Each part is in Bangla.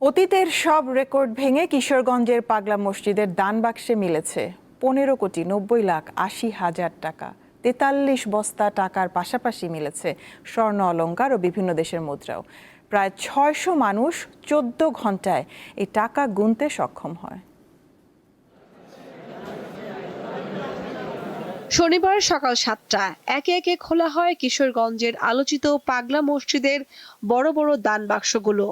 অতীতের সব রেকর্ড ভেঙে কিশোরগঞ্জের পাগলা মসজিদের দান বাক্সে মিলেছে 15,90,80,000 টাকা। 43 বস্তা টাকার পাশাপাশি মিলেছে স্বর্ণ অলংকার ও বিভিন্ন দেশের মুদ্রাও। প্রায় 600 মানুষ 14 ঘন্টায় এই টাকা গুনতে সক্ষম হয়। শনিবার সকাল 7টা একে একে খোলা হয় কিশোরগঞ্জের আলোচিত পাগলা মসজিদের বড় বড় দান বাক্সগুলো।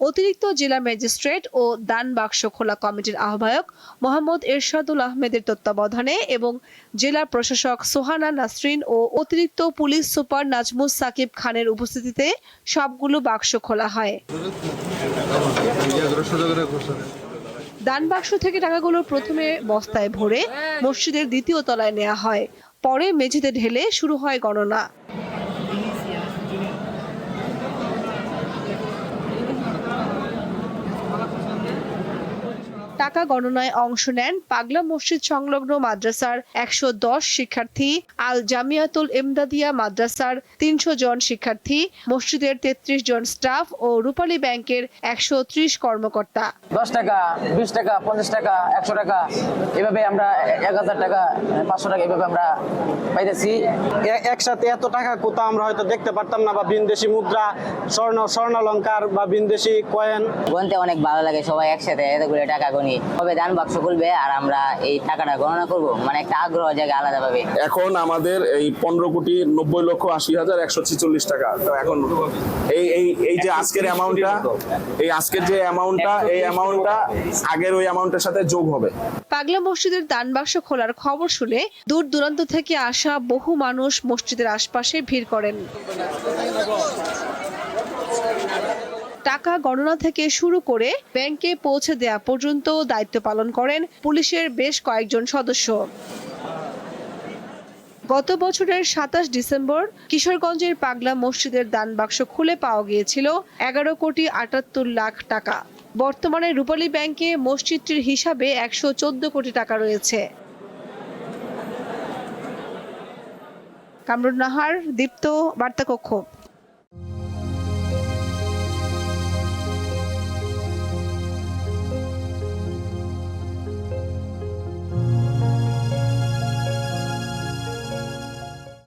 অতিরিক্ত জেলা ম্যাজিস্ট্রেট ও দান বাক্স খোলা কমিটির আহ্বায়ক মোহাম্মদ এরশাদুল আহমেদের তত্ত্বাবধানে এবং জেলা প্রশাসক সোহানা নাসরিন ও অতিরিক্ত পুলিশ সুপার নাজমুস সাকিব খানের উপস্থিতিতে সবগুলো বাক্স খোলা হয়। দান বাক্স থেকে টাকাগুলো প্রথমে বস্তায় ভরে মসজিদের দ্বিতীয় তলায় নেওয়া হয়, পরে মেঝেতে ঢেলে শুরু হয় গণনা। টাকা গণনায় অংশ নেন পাগলা মসজিদ সংলগ্ন মাদ্রাসার 110 শিক্ষার্থী, আল জামিয়াতুল ইমদাদিয়া মাদ্রাসার 300 জন শিক্ষার্থী, মসজিদের 33 জন স্টাফ ও রূপালী ব্যাংকের 130 কর্মকর্তা। 10 টাকা, 20 টাকা, 50 টাকা, 100 টাকা, এভাবে আমরা 1000 টাকা, 500 টাকা এভাবে আমরা পাইতেছি। একসাথে এত টাকা কোথাও আমরা হয়তো দেখতে পারতাম না, বা বিনদেশি মুদ্রা, স্বর্ণালংকার বা বিনদেশি কয়েন গুনতে অনেক ভালো লাগে। সবাই একসাথে এতগুলো টাকা গুনি, তবে দান বাক্স খুলবে আর আমরা এই টাকাটা গণনা করব, মানে একটা আগ্রহ জায়গা আলাদা ভাবে। এখন আমাদের এই 15,90,80,146 টাকা। তো এখন এই যে আজকের অ্যামাউন্টটা, এই আজকের যে অ্যামাউন্টটা, এই অ্যামাউন্টটা আগের ওই অ্যামাউন্টের সাথে যোগ হবে। পাগলা মসজিদের দান বাক্স খোলার খবর শুনে দূর দূরান্ত থেকে আসা বহু মানুষ মসজিদের আশপাশে ভিড় করেন। টাকা গণনা থেকে শুরু করে ব্যাংকে পৌঁছে দেয়া পর্যন্ত দায়িত্ব পালন করেন পুলিশের বেশ কয়েকজন সদস্য। গত বছরের 27 ডিসেম্বর কিশোরগঞ্জের পাগলা মসজিদের দান বাক্স খুলে পাওয়া গিয়েছিল 11,78,00,000 টাকা। বর্তমানে রূপালী ব্যাংকে মসজিদটির হিসাবে 114 কোটি টাকা রয়েছে। কামরুন নাহার, দীপ্ত, বার্তা কক্ষ।